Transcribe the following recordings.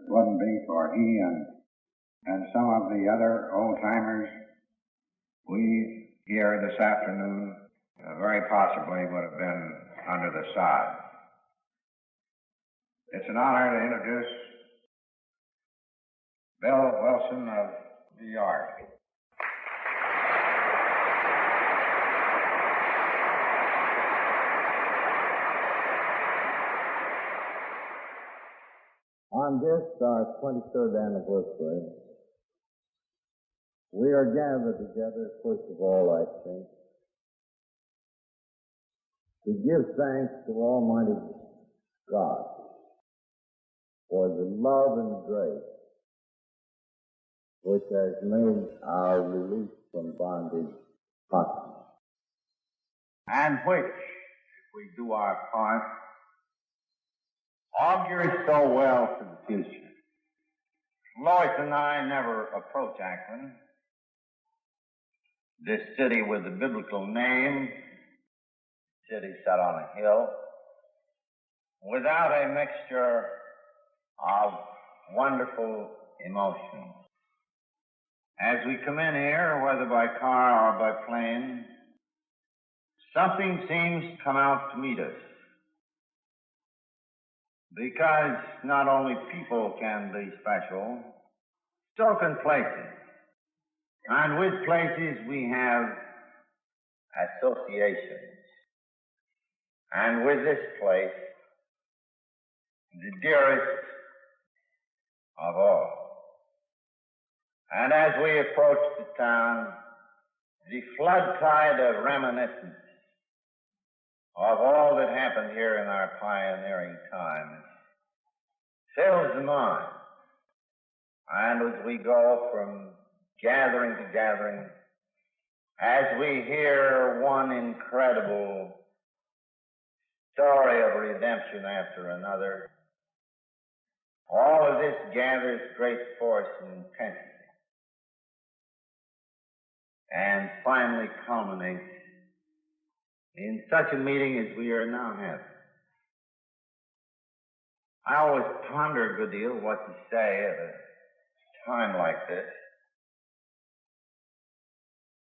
wouldn't be for he and some of the other old-timers, we here this afternoon very possibly would have been under the sod. It's an honor to introduce Bill Wilson of New York. On this, our 23rd anniversary, we are gathered together, first of all, I think, to give thanks to Almighty God for the love and grace which has made our release from bondage possible, and which, if we do our part, augurs so well for the future. Lois and I never approach Akron, this city with the biblical name, city set on a hill, without a mixture of wonderful emotions. As we come in here, whether by car or by plane, something seems to come out to meet us. Because not only people can be special, so can places. And with places we have associations. And with this place, the dearest of all. And as we approach the town, the flood tide of reminiscence of all that happened here in our pioneering times fills the mind. And as we go from gathering to gathering, as we hear one incredible story of redemption after another, all of this gathers great force and intensity and finally culminates in such a meeting as we are now having. I always ponder a good deal what to say at a time like this.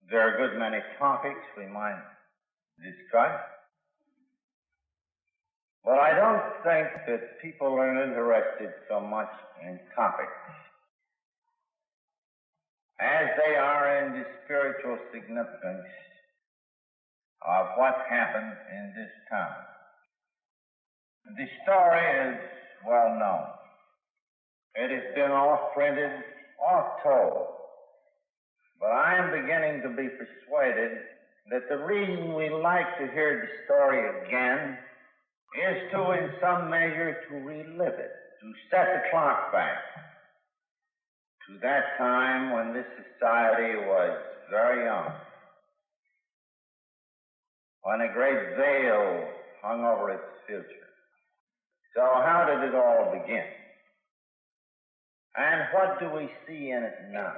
There are a good many topics we might discuss, but I don't think that people are interested so much in topics as they are in the spiritual significance of what happened in this town. The story is well known. It has been oft printed, oft told. But I am beginning to be persuaded that the reason we like to hear the story again is to, in some measure, to relive it, to set the clock back to that time when this society was very young, when a great veil hung over its future. So how did it all begin? And what do we see in it now?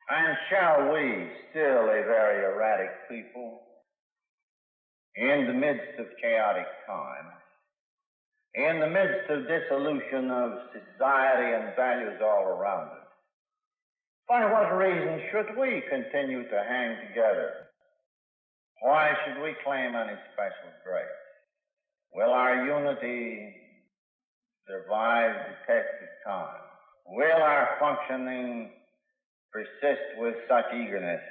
And shall we, still a very erratic people, in the midst of chaotic times, in the midst of dissolution of society and values all around us, by what reason should we continue to hang together? Why should we claim any special grace? Will our unity survive the test of time? Will our functioning persist with such eagerness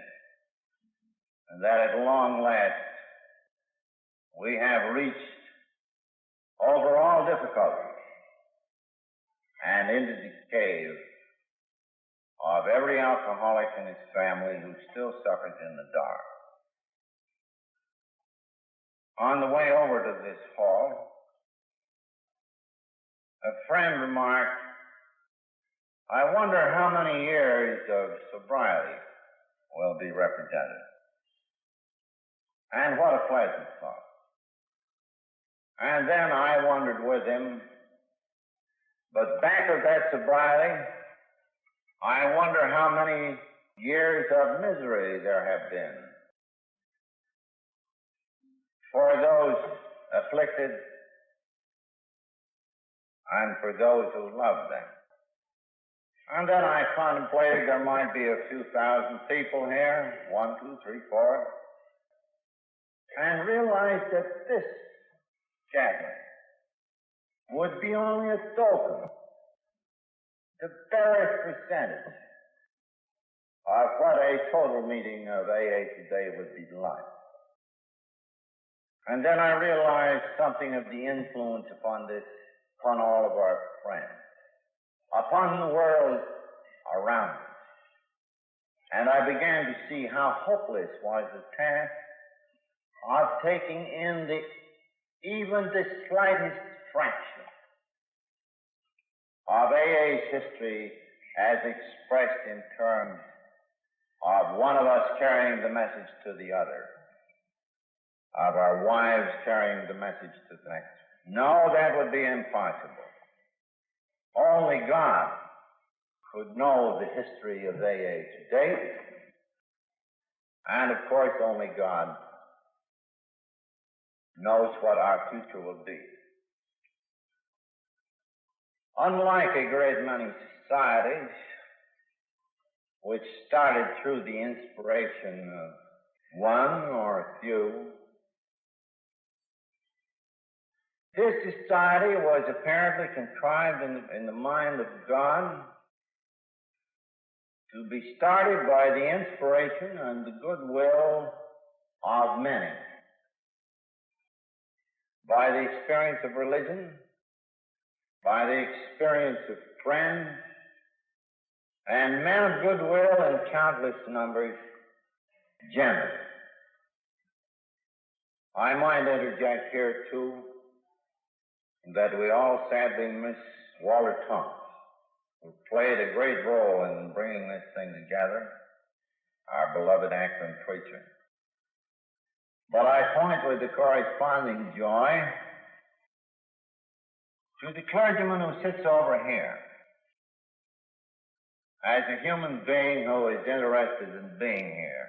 that at long last we have reached over all difficulties and into the cave of every alcoholic and his family who still suffers in the dark? On the way over to this hall, a friend remarked, "I wonder how many years of sobriety will be represented." And what a pleasant thought. And then I wondered with him, but back of that sobriety, I wonder how many years of misery there have been for those afflicted and for those who love them. And then I contemplated there might be a few thousand people here, 1, 2, 3, 4, and realized that this gathering would be only a token, the barest percentage of what a total meeting of AA today would be like. And then I realized something of the influence upon all of our friends, upon the world around us. And I began to see how hopeless was the task of taking in even the slightest fraction of AA's history as expressed in terms of one of us carrying the message to the other, of our wives carrying the message to the next. No, that would be impossible. Only God could know the history of AA to date, and of course only God knows what our future will be. Unlike a great many societies which started through the inspiration of one or a few, this society was apparently contrived in the mind of God to be started by the inspiration and the goodwill of many, by the experience of religion, by the experience of friends, and men of goodwill in countless numbers generally. I might interject here, too, that we all sadly miss Walter Thomas, who played a great role in bringing this thing together, our beloved Akron preacher. But I point with the corresponding joy to the clergyman who sits over here. As a human being who is interested in being here,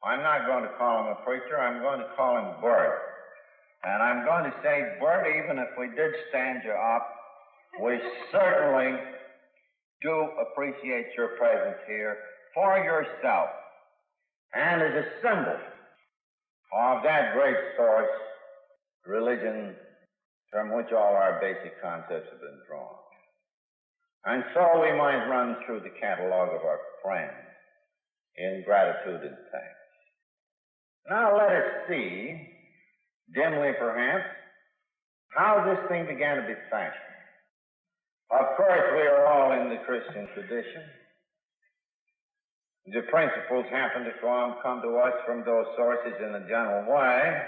I'm not going to call him a preacher, I'm going to call him Bert. And I'm going to say, Bert, even if we did stand you up, we certainly do appreciate your presence here for yourself and as a symbol of that great source, religion, from which all our basic concepts have been drawn. And so we might run through the catalog of our friends in gratitude and thanks. Now let us see, dimly perhaps, how this thing began to be fashioned. Of course, we are all in the Christian tradition. The principles happen to come to us from those sources in a general way,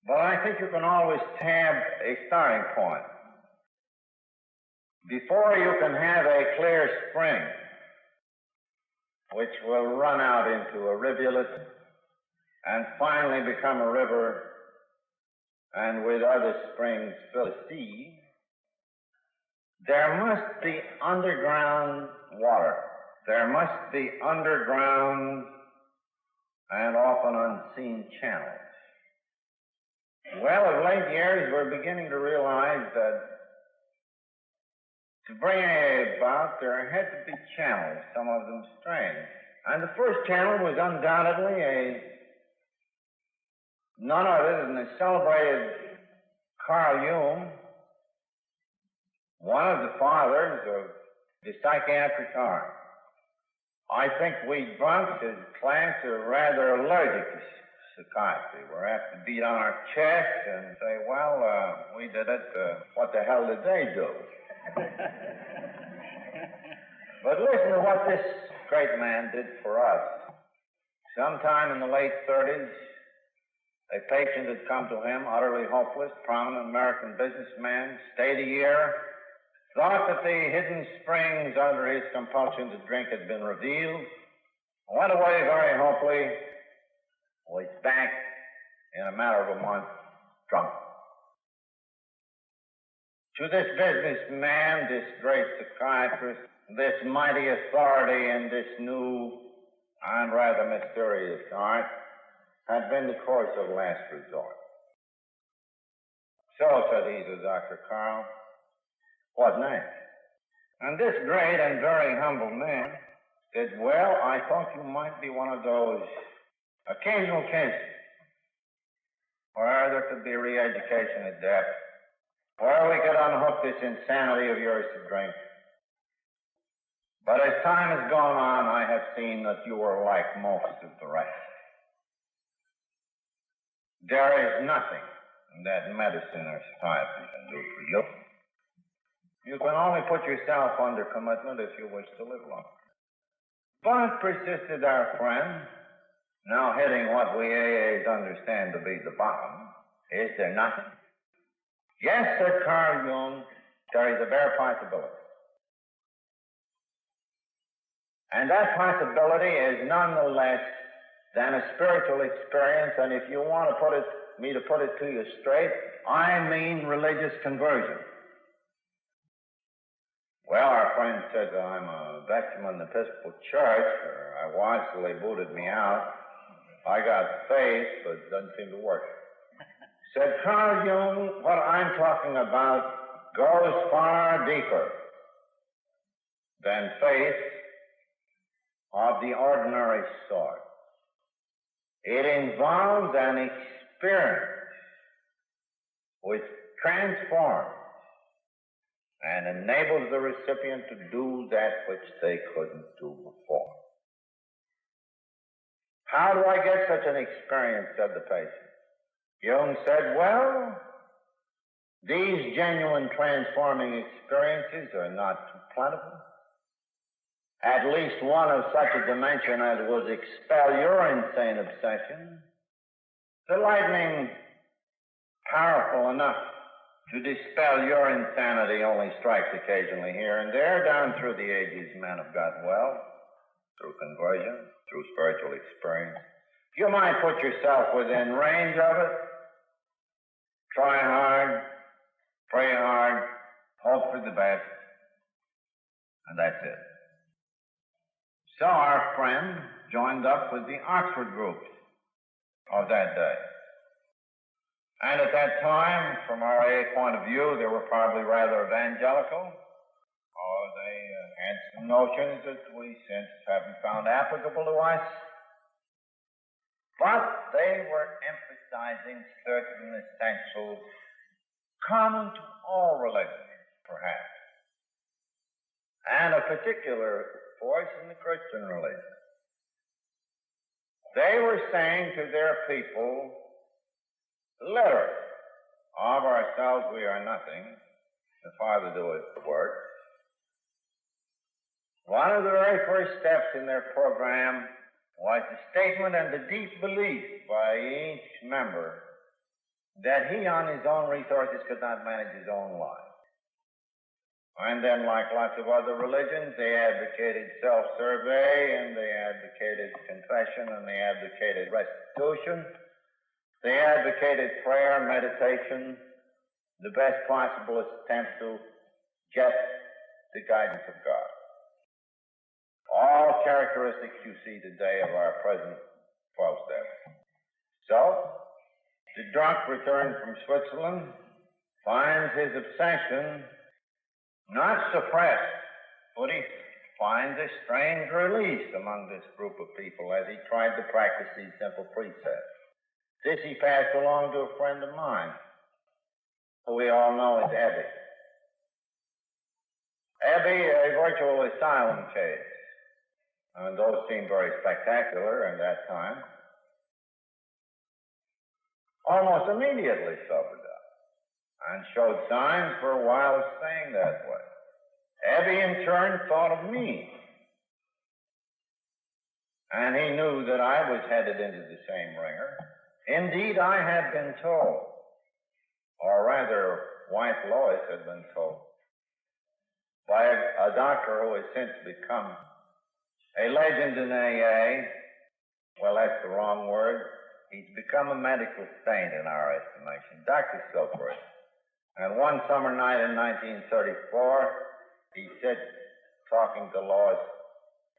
but I think you can always have a starting point. Before you can have a clear spring, which will run out into a rivulet and finally become a river, and with other springs fill a sea, there must be underground water. There must be underground and often unseen channels. Well, of late years, we're beginning to realize that to bring AA about, there had to be channels, some of them strange. And the first channel was undoubtedly none other than the celebrated Carl Jung, one of the fathers of the psychiatric art. I think we drunks as a class are rather allergic to psychiatry. We're apt to beat on our chest and say, well, we did it, what the hell did they do? But listen to what this great man did for us. Sometime in the late 30s, a patient had come to him, utterly hopeless, prominent American businessman, stayed a year, thought that the hidden springs under his compulsion to drink had been revealed, went away very hopefully, was back in a matter of a month, drunk. To this businessman, this great psychiatrist, this mighty authority in this new and rather mysterious art, had been the course of last resort. So, said he to Dr. Carl, what next? And this great and very humble man said, well, I thought you might be one of those occasional cases where there could be re-education at depth, where we could unhook this insanity of yours to drink. But as time has gone on, I have seen that you are like most of the rest. There is nothing that medicine or society can do for you. You can only put yourself under commitment if you wish to live long. But, persisted our friend, now hitting what we AAs understand to be the bottom, is there nothing? Yes, said Carl Jung, there is a bare possibility. And that possibility is none the less than a spiritual experience, and if you want to put it to you straight, I mean religious conversion. Well, our friend said that I'm a veteran in the Episcopal Church, or I was till they booted me out. I got faith, but it doesn't seem to work. Said Carl Jung, what I'm talking about goes far deeper than faith of the ordinary sort. It involves an experience which transforms and enables the recipient to do that which they couldn't do before. How do I get such an experience, said the patient. Jung said, well, these genuine transforming experiences are not too plentiful. At least one of such a dimension as would expel your insane obsession, the lightning powerful enough to dispel your insanity only strikes occasionally here and there. Down through the ages, men have gotten well, through conversion, through spiritual experience. You might put yourself within range of it. Try hard, pray hard, hope for the best, and that's it. So our friend joined up with the Oxford groups of that day. And at that time, from our AA point of view, they were probably rather evangelical, or they had some notions that we since haven't found applicable to us. But they were emphasizing certain essentials common to all religions, perhaps, and a particular force in the Christian religion. They were saying to their people, literally, of ourselves we are nothing, the Father doeth the work. One of the very first steps in their program was the statement and the deep belief by each member that he on his own resources could not manage his own life. And then, like lots of other religions, they advocated self-survey, and they advocated confession, and they advocated restitution. They advocated prayer, meditation, the best possible attempt to get the guidance of God. All characteristics you see today of our present 12 steps. So, the drunk returned from Switzerland finds his obsession not suppressed, but he finds a strange release among this group of people as he tried to practice these simple precepts. This he passed along to a friend of mine, who we all know as Ebby. Ebby, a virtual asylum case. And those seemed very spectacular in that time. Almost immediately sobered up and showed signs for a while of staying that way. Ebby, in turn, thought of me. And he knew that I was headed into the same ringer. Indeed, I had been told, or rather, wife Lois had been told, by a doctor who has since become a legend in AA. Well, that's the wrong word. He's become a medical saint in our estimation, Dr. Sobriety. And one summer night in 1934, he said, talking to Lois,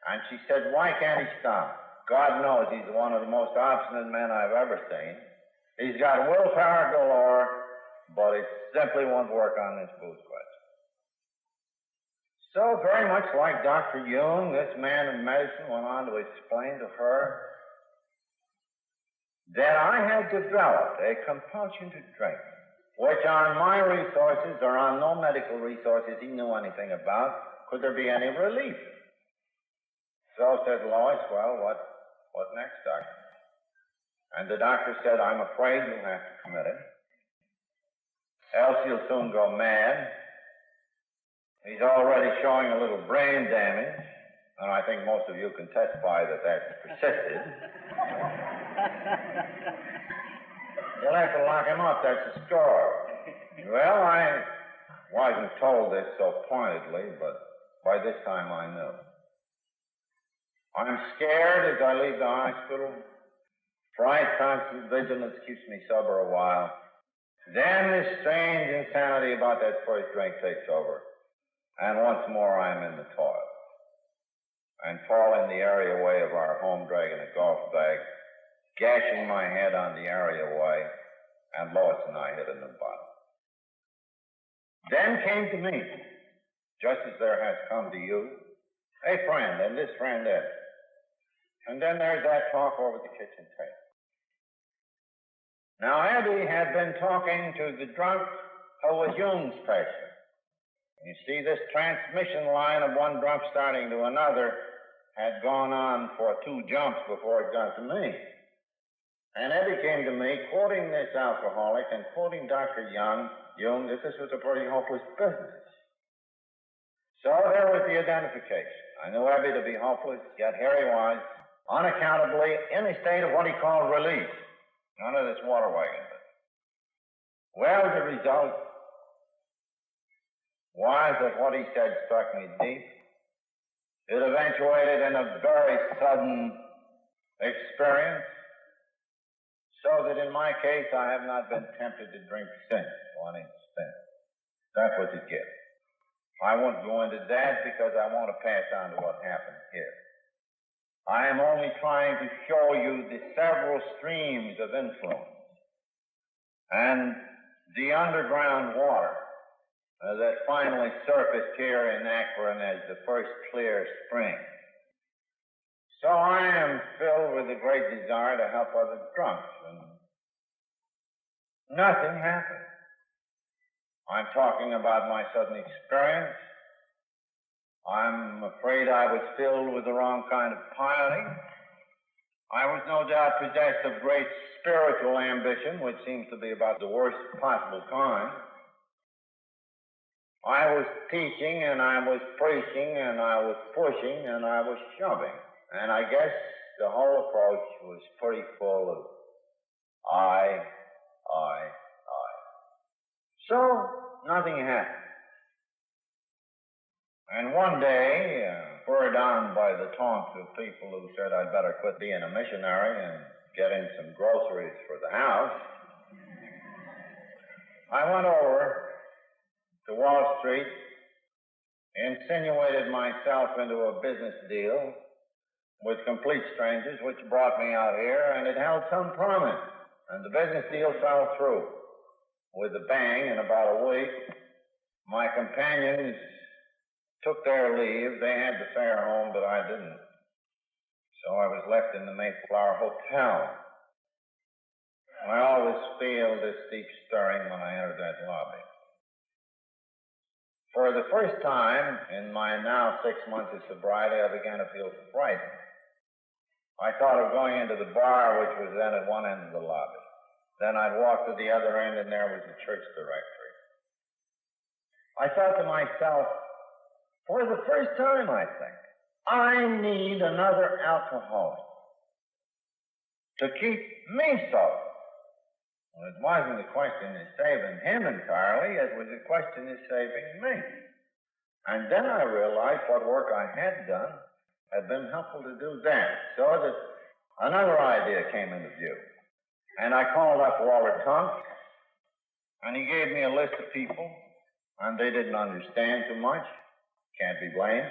and she said, why can't he stop? God knows he's one of the most obstinate men I've ever seen. He's got willpower galore, but it simply won't work on this booze question. So, very much like Dr. Jung, this man of medicine went on to explain to her that I had developed a compulsion to drink, which on my resources or on no medical resources he knew anything about, could there be any relief? So said Lois, well, what next, doctor? And the doctor said, I'm afraid you'll have to commit it, else you'll soon go mad. He's already showing a little brain damage, and I think most of you can testify that that's persisted. You'll have to lock him up, that's the score. Well, I wasn't told this so pointedly, but by this time I knew. I'm scared as I leave the hospital. Fright, constant vigilance keeps me sober a while. Then this strange insanity about that first drink takes over. And once more I'm in the toilet and fall in the areaway of our home, dragging a golf bag, gashing my head on the areaway, and Lois and I hit a new bottom. Then came to me, just as there has come to you, a friend, and this friend is. And then there's that talk over the kitchen table. Now, Abby had been talking to the drunk who was Jung's patient. You see, this transmission line of one drunk starting to another had gone on for 2 jumps before it got to me. And Eddie came to me quoting this alcoholic and quoting Dr. Jung that this was a pretty hopeless business. So there was the identification. I knew Eddie to be hopeless, yet here he was, unaccountably in a state of what he called release. None of this water wagon. Well, the result was that what he said struck me deep. It eventuated in a very sudden experience, so that in my case I have not been tempted to drink since one instant. That was the gift. I won't go into that because I want to pass on to what happened here. I am only trying to show you the several streams of influence and the underground water that finally surfaced here in Akron as the first clear spring. So I am filled with a great desire to help other drunks, and nothing happened. I'm talking about my sudden experience. I'm afraid I was filled with the wrong kind of piety. I was no doubt possessed of great spiritual ambition, which seems to be about the worst possible kind. I was teaching, and I was preaching, and I was pushing, and I was shoving. And I guess the whole approach was pretty full of I. So, nothing happened. And one day, spurred on by the taunts of people who said I'd better quit being a missionary and get in some groceries for the house, I went over to Wall Street, insinuated myself into a business deal with complete strangers, which brought me out here, and it held some promise. And the business deal fell through with a bang in about a week. My companions took their leave. They had the fare home, but I didn't. So I was left in the Mayflower Hotel. I always feel this deep stirring when I enter that lobby. For the first time in my now 6 months of sobriety, I began to feel frightened. I thought of going into the bar, which was then at one end of the lobby. Then I'd walk to the other end, and there was the church directory. I thought to myself, for the first time, I think, I need another alcoholic to keep me sober. Well, it wasn't a question of saving him entirely, it was a question of saving me. And then I realized what work I had done had been helpful to do that, so that another idea came into view. And I called up Walter Tunk, and he gave me a list of people, and they didn't understand too much. Can't be blamed.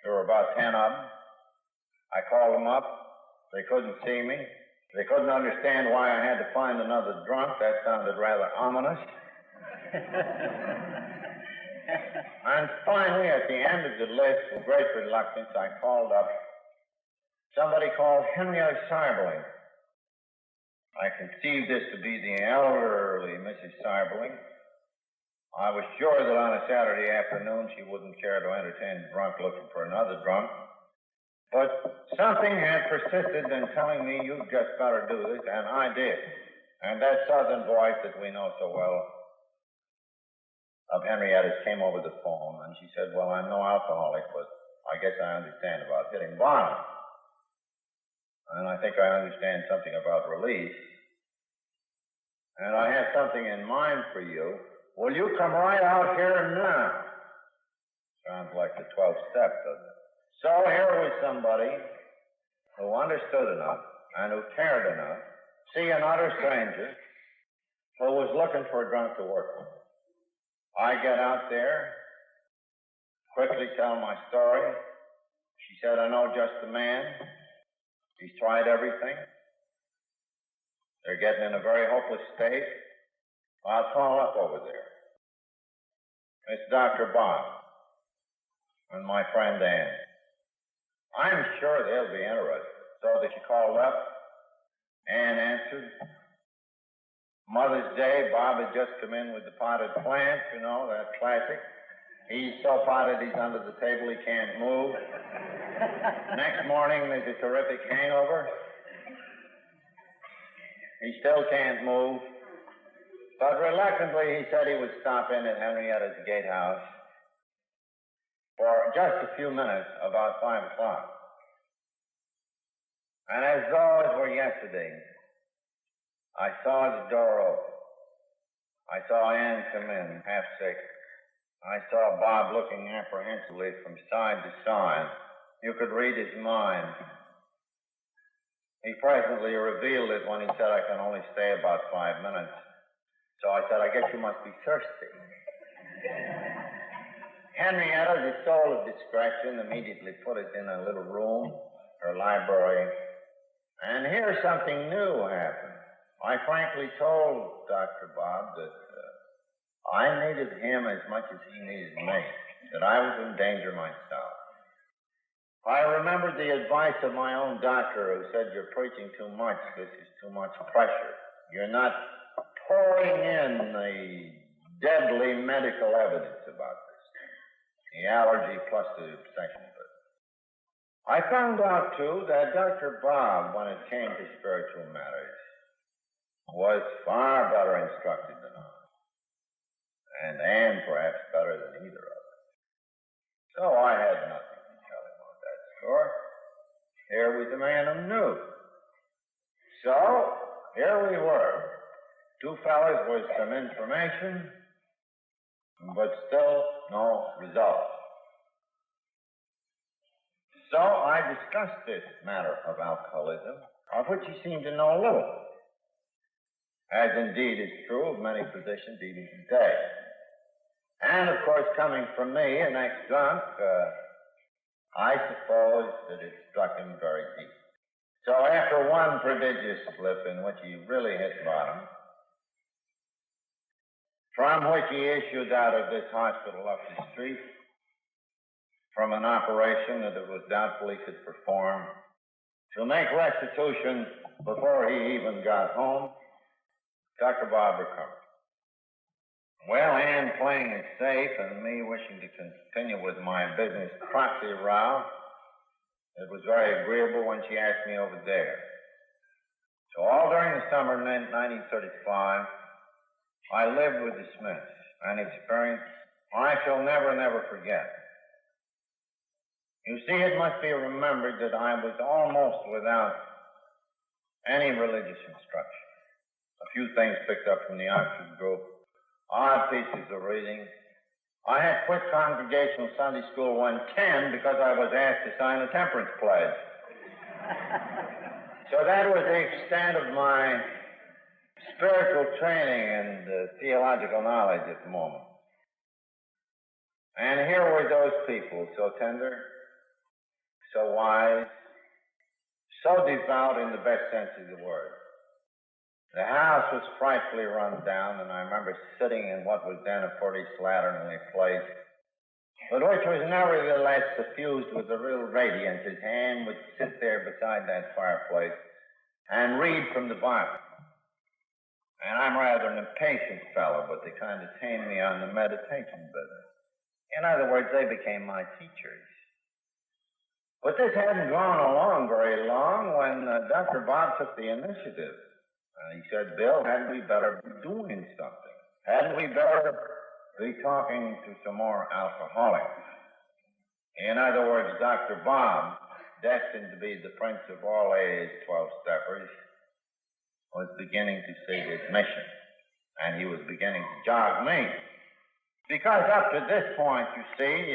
There were about 10 of them. I called them up. They couldn't see me. They couldn't understand why I had to find another drunk. That sounded rather ominous. And finally, at the end of the list, with great reluctance, I called up somebody called Henrietta Seiberling. I conceived this to be the elderly Mrs. Seiberling. I was sure that on a Saturday afternoon she wouldn't care to entertain a drunk looking for another drunk. But something had persisted in telling me, you've just got to do this, and I did. And that southern voice that we know so well of Henrietta's came over the phone, and she said, well, I'm no alcoholic, but I guess I understand about hitting bottom. And I think I understand something about release. And I have something in mind for you. Will you come right out here now? Sounds like the 12th step, doesn't it? So here was somebody who understood enough and who cared enough, see an utter stranger who was looking for a drunk to work with. I get out there, quickly tell my story. She said, I know just the man. He's tried everything. They're getting in a very hopeless state. I'll call up over there. It's Dr. Bob and my friend Ann. I'm sure they'll be interested. So that she called up. Ann answered. Mother's Day, Bob had just come in with the potted plant, you know, that classic. He's so potted he's under the table he can't move. Next morning there's a terrific hangover. He still can't move. But reluctantly he said he would stop in at Henrietta's gatehouse for just a few minutes, about 5 o'clock. And as though it were yesterday, I saw the door open. I saw Ann come in, half sick. I saw Bob looking apprehensively from side to side. You could read his mind. He presently revealed it when he said, I can only stay about 5 minutes. So I said, I guess you must be thirsty. Henrietta, the soul of discretion, immediately put us in a little room, her library. And here something new happened. I frankly told Dr. Bob that I needed him as much as he needed me, that I was in danger myself. I remembered the advice of my own doctor who said, you're preaching too much, this is too much pressure. You're not pouring in the deadly medical evidence about this, the allergy plus the obsession of it. I found out, too, that Dr. Bob, when it came to spiritual matters, was far better instructed than I, and perhaps better than either of us. So I had nothing to tell him on that score. Here was a man who knew. So here we were, two fellas with some information, but still no results. So I discussed this matter of alcoholism, of which he seemed to know little, as indeed is true of many physicians even today. And, of course, coming from me, an ex-drunk, I suppose that it struck him very deep. So after one prodigious slip in which he really hit bottom, from which he issued out of this hospital up the street, from an operation that it was doubtful he could perform, to make restitution before he even got home, Dr. Bob recovered. Well, Ann playing it safe and me wishing to continue with my business proxy row, it was very agreeable when she asked me over there. So all during the summer of 1935, I lived with the Smiths, an experience I shall never forget. You see, it must be remembered that I was almost without any religious instruction. A few things picked up from the Oxford group, odd pieces of reading. I had quit Congregational Sunday School 110 because I was asked to sign a temperance pledge. So that was the extent of my spiritual training and theological knowledge at the moment. And here were those people, so tender, so wise, So devout in the best sense of the word. The house was frightfully run down, and I remember sitting in what was then a pretty slatternly place, but which was nevertheless suffused with a real radiance. His hand would sit there beside that fireplace and read from the Bible. And I'm rather an impatient fellow, but they kind of tamed me on the meditation business. In other words, they became my teachers. But this hadn't gone along very long when Dr. Bob took the initiative. He said, Bill, hadn't we better be doing something? Hadn't we better be talking to some more alcoholics? In other words, Dr. Bob, destined to be the prince of all AA's 12-steppers, was beginning to see his mission, and he was beginning to jog me. Because up to this point, you see,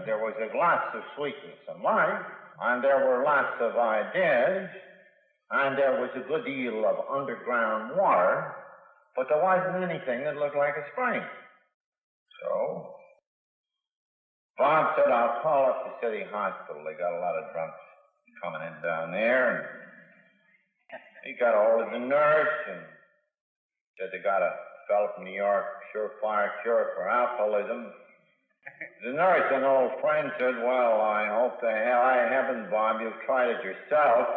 there was lots of sweetness in life, and there were lots of ideas, and there was a good deal of underground water, but there wasn't anything that looked like a spring. So, Bob said, I'll call up the city hospital. They got a lot of drunks coming in down there, and he got a hold of the nurse and said they got a fellow from New York, surefire cure for alcoholism. The nurse, an old friend, said, well, I hope to heaven, Bob, you've tried it yourself.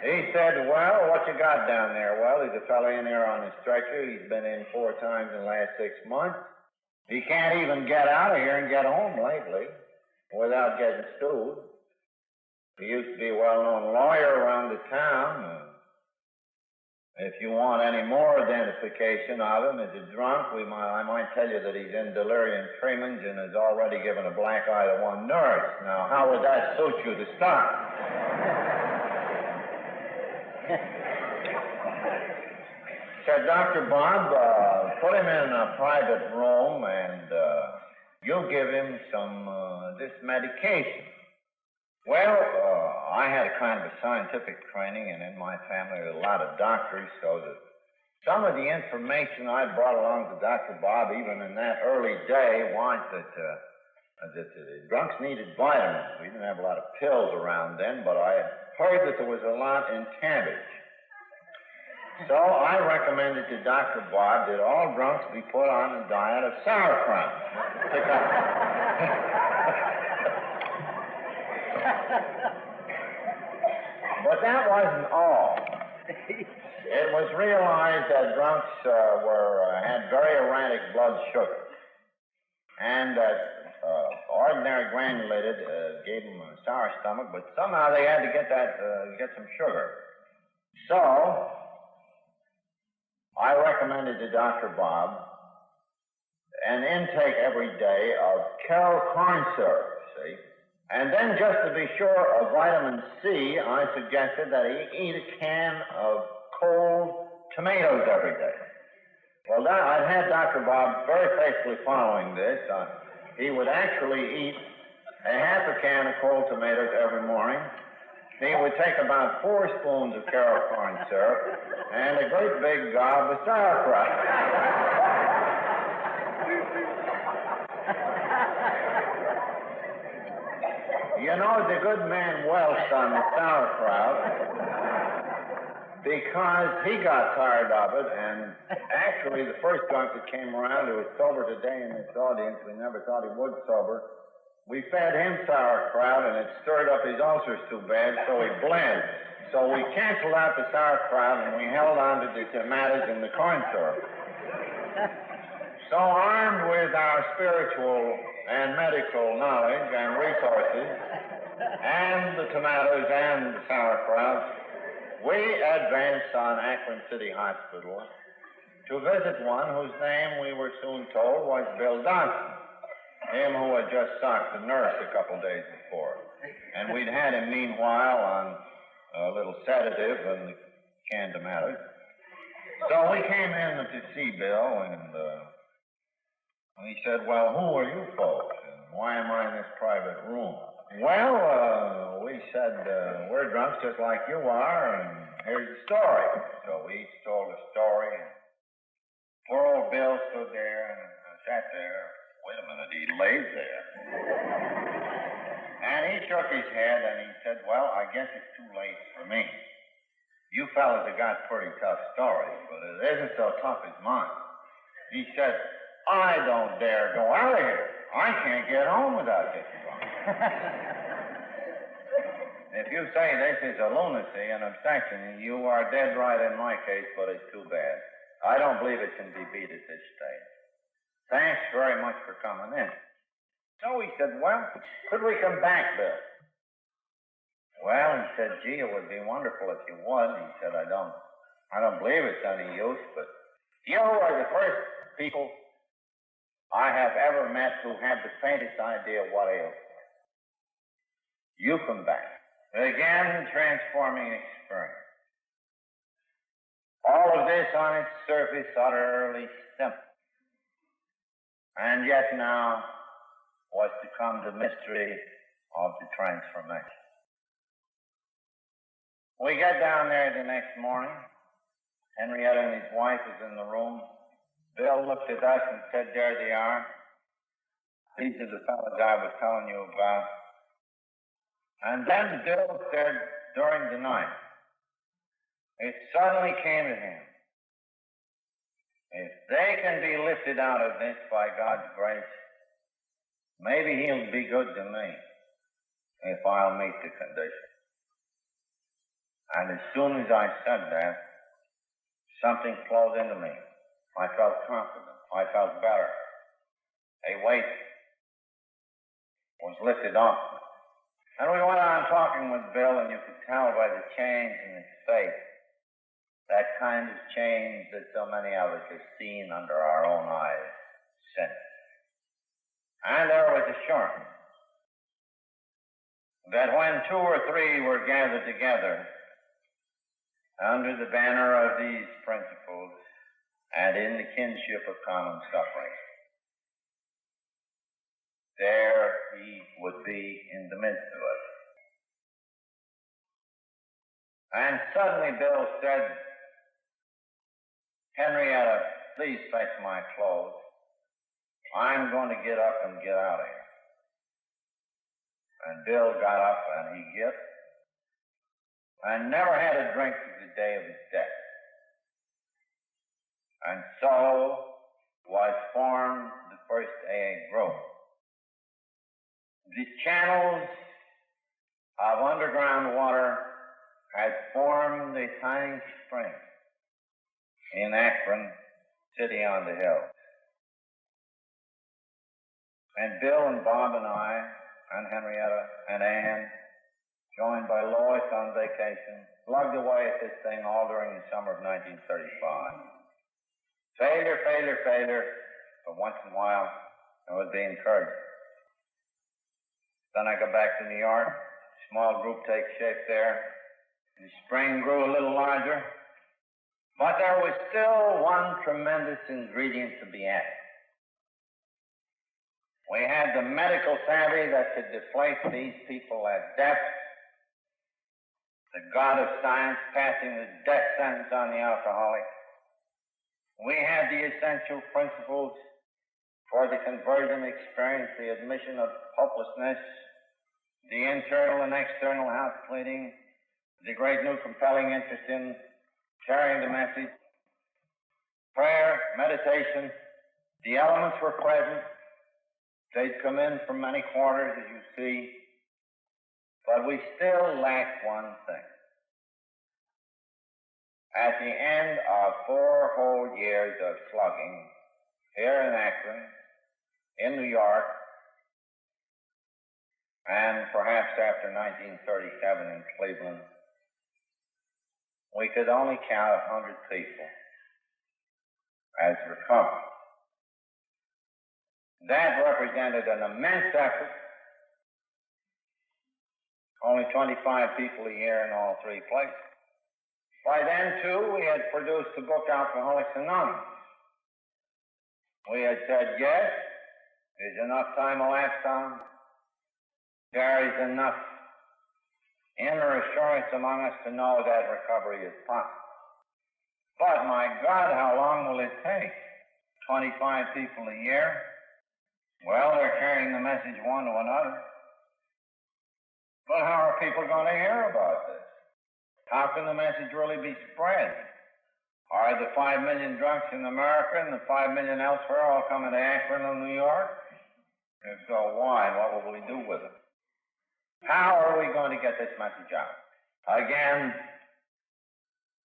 He said, well, what you got down there? Well, there's a fellow in there on a stretcher. He's been in 4 times in the last 6 months. He can't even get out of here and get home lately without getting sued. He used to be a well-known lawyer around the town. If you want any more identification of him as a drunk, I might tell you that he's in delirium tremens and has already given a black eye to one nurse. Now, how would that suit you to start? Said, Dr. Bob, put him in a private room and you give him this medication. Well, I had a kind of a scientific training, and in my family there were a lot of doctors, so that some of the information I brought along to Dr. Bob, even in that early day, was that the drunks needed vitamins. We didn't have a lot of pills around then, but I heard that there was a lot in cabbage. So I recommended to Dr. Bob that all drunks be put on a diet of sauerkraut. But that wasn't all. It was realized that drunks had very erratic blood sugar, and that ordinary granulated gave them a sour stomach, but somehow they had to get some sugar. So I recommended to Dr. Bob an intake every day of Carroll corn syrup, see? And then, just to be sure of vitamin C, I suggested that he eat a can of cold tomatoes every day. Well, I'd had Dr. Bob very faithfully following this. He would actually eat a half a can of cold tomatoes every morning. He would take about 4 spoons of Carroll corn syrup and a great big gob of sauerkraut. You know, the good man welched on the sauerkraut because he got tired of it, and actually the first drunk that came around who was sober today in this audience, we never thought he would sober, we fed him sauerkraut, and it stirred up his ulcers too bad, so he bled. So we canceled out the sauerkraut, and we held on to the tomatoes and the corn syrup. So armed with our spiritual and medical knowledge and resources, and the tomatoes and the sauerkraut, we advanced on Akron City Hospital to visit one whose name we were soon told was Bill Dawson, him who had just socked the nurse a couple days before. And we'd had him meanwhile on a little sedative and the canned tomatoes. So we came in to see Bill, and he said, well, who are you folks, and why am I in this private room? Well, we said, we're drunks just like you are, and here's the story. So we each told a story, and poor old Bill stood there and sat there. Wait a minute, he laid there. And he shook his head and he said, well, I guess it's too late for me. You fellas have got pretty tough stories, but it isn't so tough as mine. He said, I don't dare go out of here. I can't get home without getting drunk. If you say this is a lunacy, an obsession, you are dead right in my case, but it's too bad. I don't believe it can be beat at this stage. Thanks very much for coming in. So he said, well, could we come back, Bill? Well, he said, gee, it would be wonderful if you would. He said, I don't believe it's any use, but you are the first people I have ever met who had the faintest idea of what ails me. You come back. Again, transforming experience. All of this on its surface utterly simple. And yet now was to come the mystery of the transformation. We got down there the next morning. Henrietta and his wife was in the room. Bill looked at us and said, there they are. These are the fellows I was telling you about. And then Bill said during the night, it suddenly came to him, if they can be lifted out of this by God's grace, maybe he'll be good to me if I'll meet the condition. And as soon as I said that, something flowed into me. I felt confident. I felt better. A weight was lifted off me. And we went on talking with Bill, and you could tell by the change in his face, that kind of change that so many of us have seen under our own eyes since. And there was assurance that when two or three were gathered together under the banner of these principles and in the kinship of common suffering, there he would be in the midst of us. And suddenly Bill said, Henrietta, please fetch my clothes. I'm going to get up and get out of here. And Bill got up and he get and never had a drink to the day of his death. And so was formed the first AA group. The channels of underground water had formed a tiny spring in Akron City on the hill. And Bill and Bob and I and Henrietta and Ann, joined by Lois on vacation, plugged away at this thing all during the summer of 1935. Failure, but once in a while it would be encouraging. Then I go back to New York, small group takes shape there. The spring grew a little larger, but there was still one tremendous ingredient to be added. We had the medical savvy that could deflate these people at death, the God of science passing the death sentence on the alcoholic. We had the essential principles for the conversion experience, the admission of hopelessness, the internal and external house cleaning, the great new compelling interest in carrying the message, prayer, meditation. The elements were present. They'd come in from many quarters, as you see, but we still lacked one thing. At the end of 4 whole years of slugging, here in Akron, in New York, and perhaps after 1937 in Cleveland, we could only count 100 people as recovered. That represented an immense effort. Only 25 people a year in all 3 places. By then, too, we had produced the book Alcoholics Anonymous. We had said, yes, there's enough time elapsed on. There is enough inner assurance among us to know that recovery is possible. But, my God, how long will it take? 25 people a year? Well, they're carrying the message one to another. But how are people going to hear about this? How can the message really be spread? Are the 5 million drunks in America and the 5 million elsewhere all coming to Akron or New York? If so, why? What will we do with it? How are we going to get this message out? Again,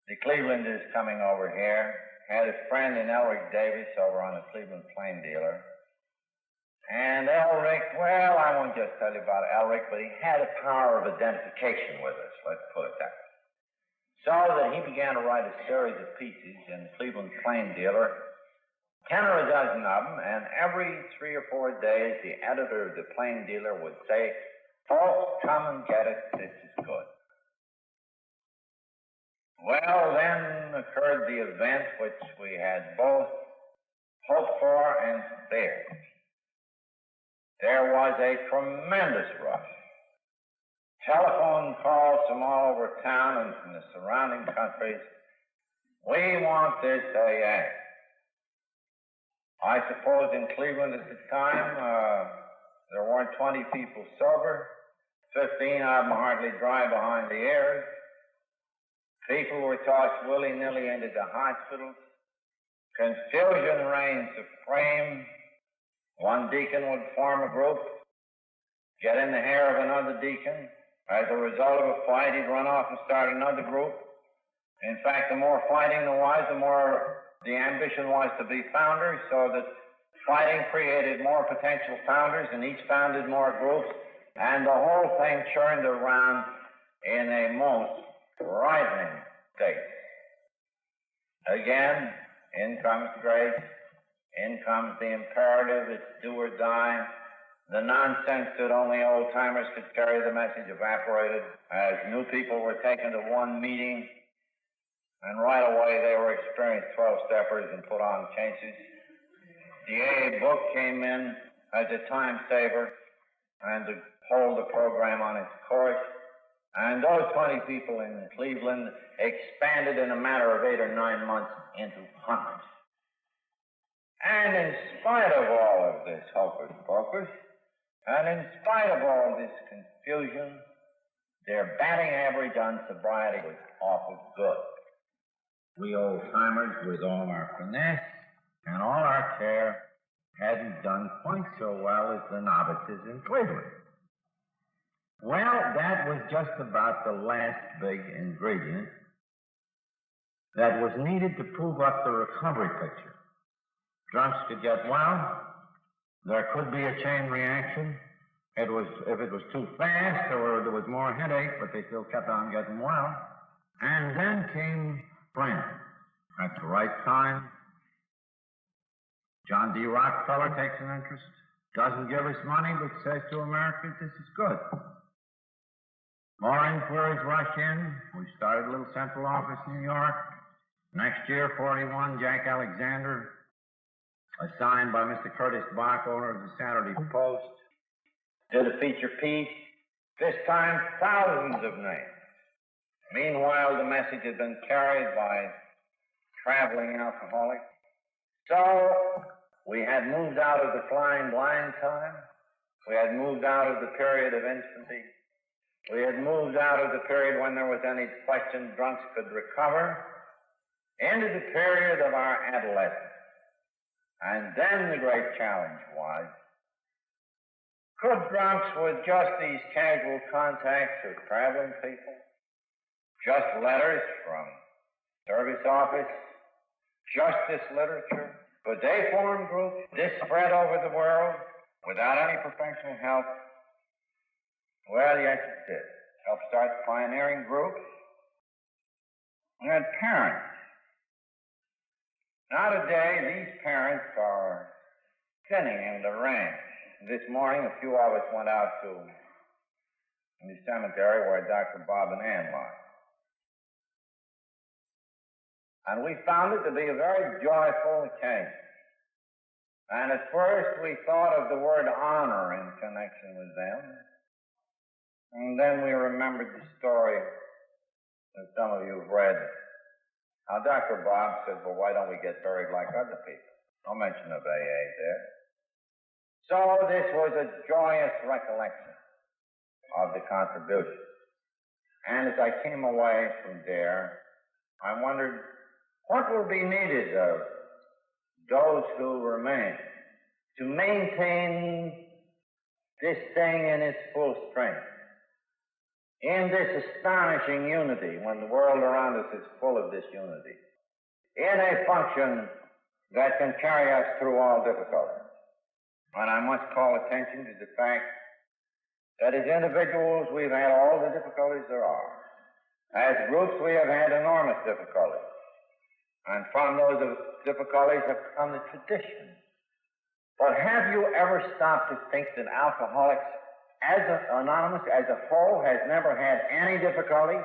the Clevelanders coming over here had a friend in Elric Davis over on the Cleveland plain dealer. And Elric, well, I won't just tell you about Elric, but he had a power of identification with us, let's put it that way. So that he began to write a series of pieces in the Cleveland plain dealer, 10 or a dozen of them, and every 3 or 4 days the editor of the plain dealer would say, "Folks, come and get it, this is good." Well, then occurred the event which we had both hoped for and feared. There was a tremendous rush. Telephone calls from all over town and from the surrounding countries. We want this AA. I suppose in Cleveland at the time, there weren't 20 people sober. 15 of them hardly dry behind the ears. People were tossed willy-nilly into the hospitals. Confusion reigned supreme. One deacon would form a group, get in the hair of another deacon. As a result of a fight, he'd run off and start another group. In fact, the more fighting there was, the more the ambition was to be founders, so that fighting created more potential founders, and each founded more groups, and the whole thing churned around in a most frightening state. Again, in comes grace, in comes the imperative, it's do or die. The nonsense that only old-timers could carry the message evaporated as new people were taken to one meeting, and right away they were experienced 12-steppers and put on chases. The AA book came in as a time saver and to hold the program on its course, and those 20 people in Cleveland expanded in a matter of 8 or 9 months into hundreds. And in spite of all of this hocus-pocus, and in spite of all this confusion, their batting average on sobriety was awful good. We old-timers, with all our finesse and all our care, hadn't done quite so well as the novices in Cleveland. Well, that was just about the last big ingredient that was needed to prove up the recovery picture. Drunks could get well. There could be a chain reaction. If it was too fast, or there was more headache, but they still kept on getting well. And then came friends at the right time. John D. Rockefeller takes an interest, doesn't give us money, but says to America, this is good. More inquiries rush in. We started a little central office in New York. Next year, 41, Jack Alexander, assigned by Mr. Curtis Bach, owner of the Saturday Post, did a feature piece, this time thousands of names. Meanwhile, the message had been carried by traveling alcoholics. So we had moved out of the flying blind time. We had moved out of the period of infancy. We had moved out of the period when there was any question drunks could recover into the period of our adolescence. And then the great challenge was, could drunks with just these casual contacts with traveling people, just letters from service office, justice literature, could they form groups, this spread over the world without any professional help? Well, yes, it did. Helped start pioneering groups. We had parents. Now today, these parents are thinning in the ranks. This morning, a few of us went out to the cemetery where Dr. Bob and Ann lie. And we found it to be a very joyful occasion. And at first, we thought of the word honor in connection with them. And then we remembered the story that some of you have read. Now, Dr. Bob said, well, why don't we get buried like other people? No mention of AA there. So this was a joyous recollection. of the contribution. And as I came away from there, I wondered what will be needed of those who remain to maintain this thing in its full strength, in this astonishing unity when the world around us is full of this unity, in a function that can carry us through all difficulties. And I must call attention to the fact that as individuals we've had all the difficulties there are. As groups we have had enormous difficulties. And from those difficulties have come the tradition. But have you ever stopped to think that Alcoholics Anonymous as a whole has never had any difficulty?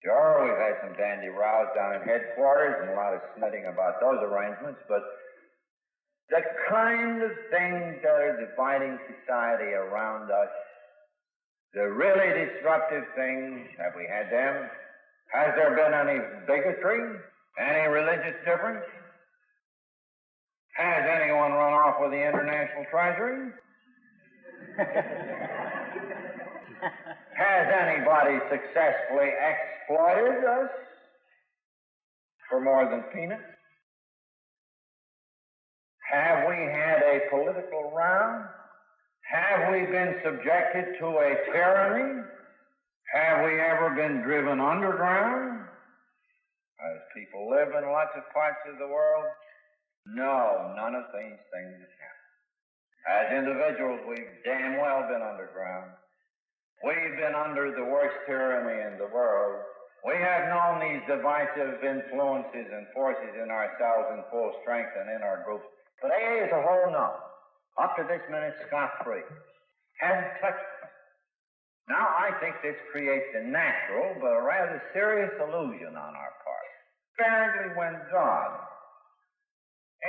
Sure, we've had some dandy rows down at headquarters and a lot of snitting about those arrangements, but the kind of things that are dividing society around us, the really disruptive things, have we had them? Has there been any bigotry? Any religious difference? Has anyone run off with the international treasury? Has anybody successfully exploited us for more than peanuts? Have we had a political row? Have we been subjected to a tyranny? Have we ever been driven underground, as people live in lots of parts of the world? No, none of these things have happened. As individuals, we've damn well been underground. We've been under the worst tyranny in the world. We have known these divisive influences and forces in ourselves in full strength and in our groups. But AA as a whole, no. Up to this minute, scot-free. Hasn't touched us. Now, I think this creates a natural but a rather serious illusion on our part. Apparently, when God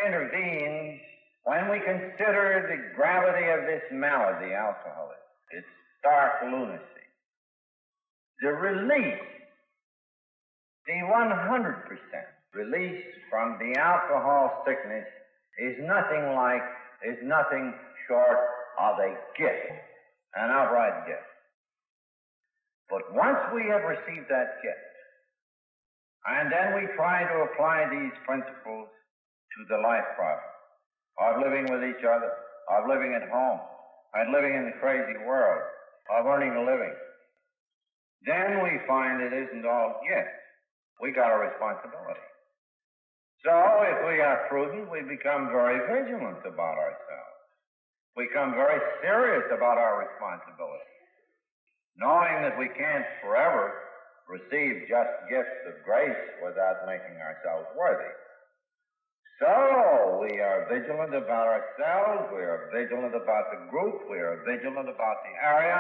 intervenes, when we consider the gravity of this malady, alcoholism, its stark lunacy, the release, the 100% release from the alcohol sickness is nothing short of a gift, an outright gift. But once we have received that gift, and then we try to apply these principles to the life problem of living with each other, of living at home, and living in the crazy world, of earning a living, then we find it isn't all gift. We got a responsibility. So if we are prudent, we become very vigilant about ourselves. We become very serious about our responsibility, knowing that we can't forever receive just gifts of grace without making ourselves worthy. So we are vigilant about ourselves, we are vigilant about the group, we are vigilant about the area,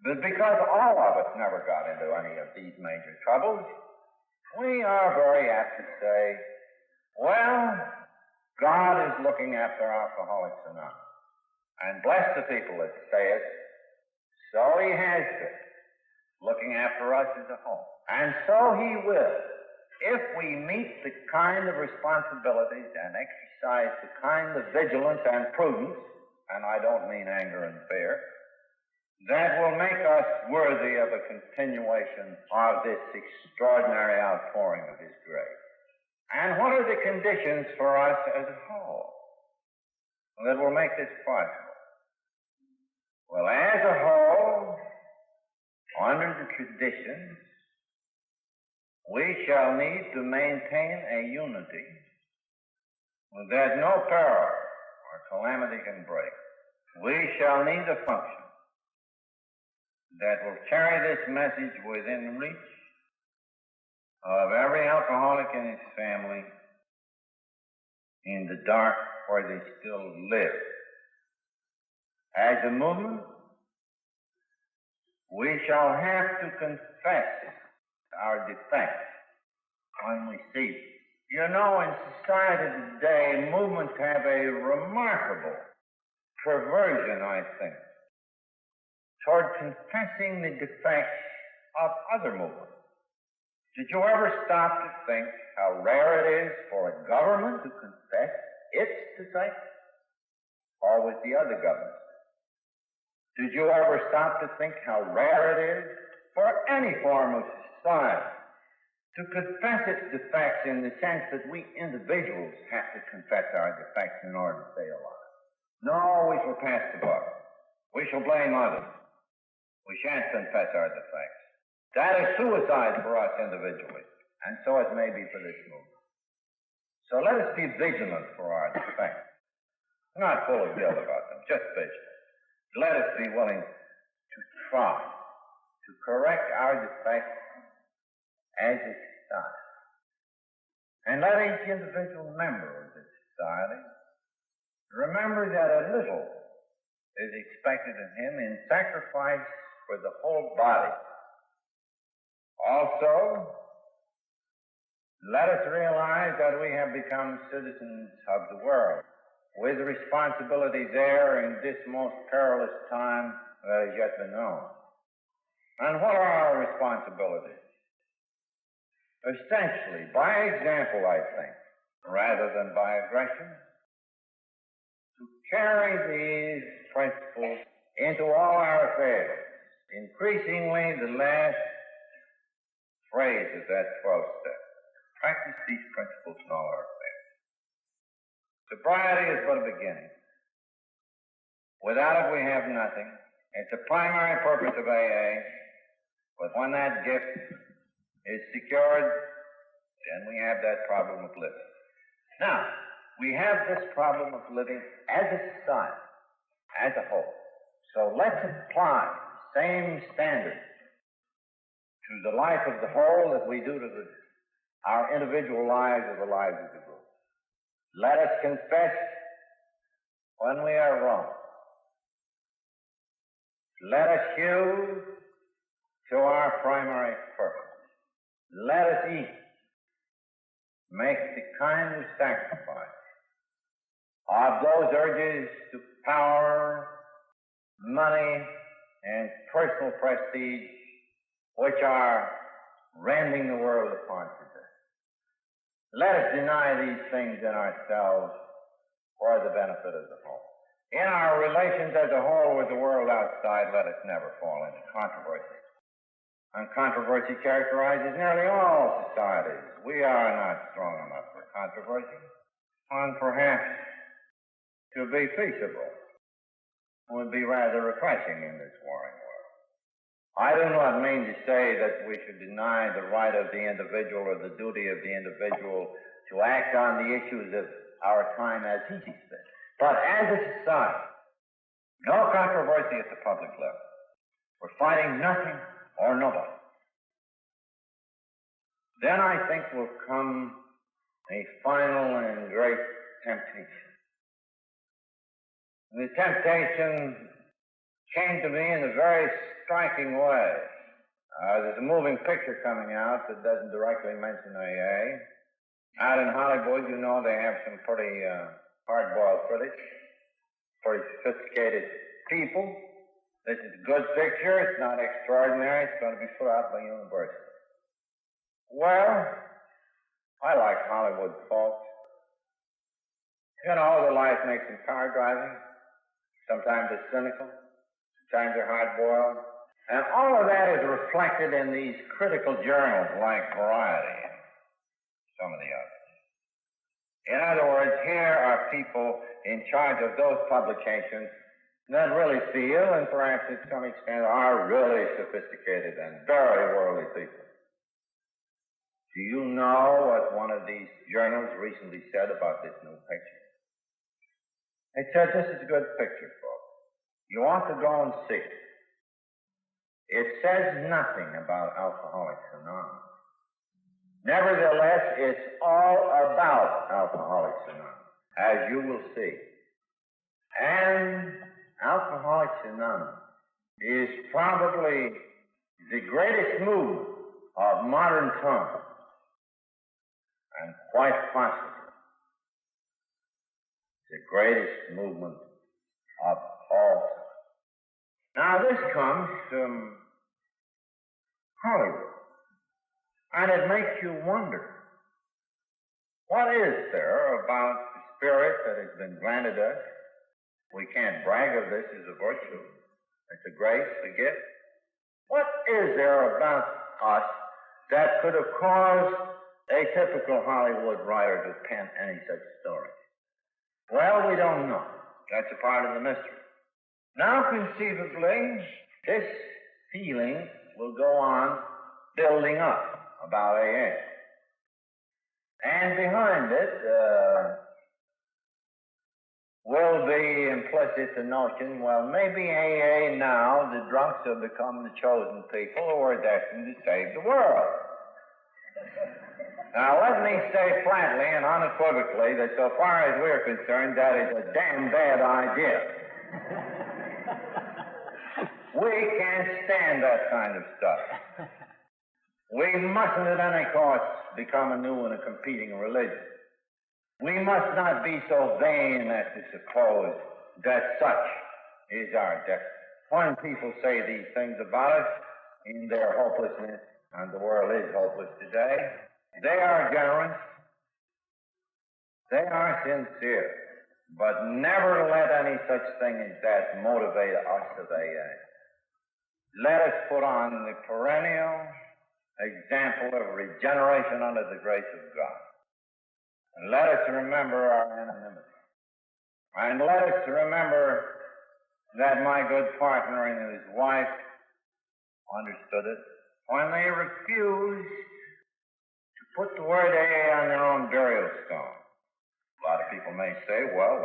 but because all of us never got into any of these major troubles, we are very apt to say, well, God is looking after Alcoholics Anonymous. And bless the people that say it, so He has been, looking after us as a whole. And so He will, if we meet the kind of responsibilities and exercise the kind of vigilance and prudence, and I don't mean anger and fear, that will make us worthy of a continuation of this extraordinary outpouring of His grace. And what are the conditions for us as a whole that will make this possible? Well, as a whole, under the traditions, we shall need to maintain a unity that no peril or calamity can break. We shall need a function that will carry this message within reach of every alcoholic and his family in the dark where they still live. As a movement, we shall have to confess our defects when we see it. You know, in society today, movements have a remarkable perversion, I think, toward confessing the defects of other movements. Did you ever stop to think how rare it is for a government to confess its defects? Or with the other governments? Did you ever stop to think how rare it is for any form of society to confess its defects, in the sense that we individuals have to confess our defects in order to stay alive? No, we shall pass the buck. We shall blame others. We shan't confess our defects. That is suicide for us individually, and so it may be for this movement. So let us be vigilant for our defects. Not full of guilt about them, just vigilant. Let us be willing to try to correct our defects as a society. And let each individual member of this society remember that a little is expected of him in sacrifice for the whole body. Also, let us realize that we have become citizens of the world, with responsibility there in this most perilous time that has yet been known. And what are our responsibilities? Essentially, by example, I think, rather than by aggression, to carry these principles into all our affairs. Increasingly, the last phrase of that 12th step: practice these principles in all our affairs. Sobriety is but a beginning. Without it, we have nothing. It's the primary purpose of AA. But when that gift is secured, then we have that problem of living. Now, we have this problem of living as a society, as a whole. So let's apply the same standard to the life of the whole that we do to our individual lives or the lives of the group. Let us confess when we are wrong. Let us hew to our primary purpose. Let us each make the kind of sacrifice of those urges to power, money, and personal prestige which are rending the world apart today. Let us deny these things in ourselves for the benefit of the whole. In our relations as a whole with the world outside, let us never fall into controversy. And controversy characterizes nearly all societies. We are not strong enough for controversy, and perhaps to be peaceable would be rather refreshing in this warring world. I do not mean to say that we should deny the right of the individual or the duty of the individual to act on the issues of our time as he sees fit. But as a society, no controversy at the public level. We're fighting nothing or nobody. Then I think will come a final and great temptation. The temptation came to me in a very striking way. There's a moving picture coming out that doesn't directly mention AA. Out in Hollywood, you know, they have some pretty hard-boiled critics, pretty sophisticated people. This is a good picture. It's not extraordinary. It's going to be put out by Universal. Well, I like Hollywood folks. You know, the life makes them car driving. Sometimes they're cynical. Sometimes they're hard-boiled. And all of that is reflected in these critical journals like Sobriety and some of the others. In other words, here are people in charge of those publications that really feel, and perhaps to some extent are really sophisticated and very worldly people. Do you know what one of these journals recently said about this new picture? It said, this is a good picture, folks. You ought to go and see it. It says nothing about Alcoholics Anonymous. Nevertheless, it's all about Alcoholics Anonymous, as you will see. And Alcoholics Anonymous is probably the greatest movement of modern times, and quite possibly the greatest movement of all time. Now, this comes from Hollywood, and it makes you wonder, what is there about the spirit that has been granted us? We can't brag of this as a virtue. It's a grace, a gift. What is there about us that could have caused a typical Hollywood writer to pen any such story? Well, we don't know. That's a part of the mystery. Now, conceivably, this feeling will go on building up about AA. And behind it will be implicit the notion, well, maybe AA now, the drunks have become the chosen people who are destined to save the world. Now, let me say flatly and unequivocally that so far as we're concerned, that is a damn bad idea. We can't stand that kind of stuff. We mustn't at any cost become a new and a competing religion. We must not be so vain as to suppose that such is our destiny. When people say these things about us in their hopelessness, and the world is hopeless today, they are generous, they are sincere, but never let any such thing as that motivate us of AA. Let us put on the perennial example of regeneration under the grace of God. And let us remember our anonymity. And let us remember that my good partner and his wife understood it when they refused to put the word AA on their own burial stone. A lot of people may say, well,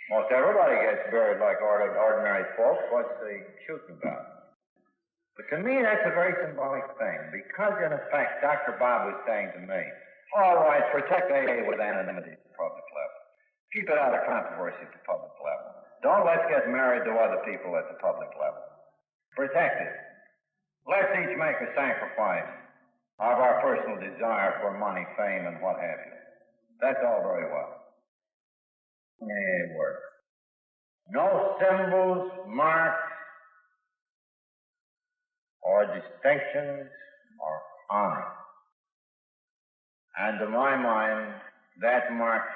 most everybody gets buried like ordinary folks. What's the shooting about? But to me, that's a very symbolic thing, because, in effect, Dr. Bob was saying to me, all right, protect AA with anonymity at the public level. Keep it out of controversy at the public level. Don't let's get married to other people at the public level. Protect it. Let's each make a sacrifice of our personal desire for money, fame, and what have you. That's all very well. It works. No symbols, marks, or distinctions, or honor. And to my mind, that marks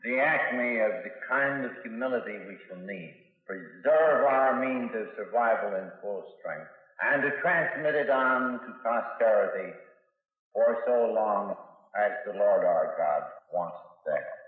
the acme of the kind of humility we shall need. Preserve our means of survival in full strength, and to transmit it on to posterity for so long as the Lord our God wants that.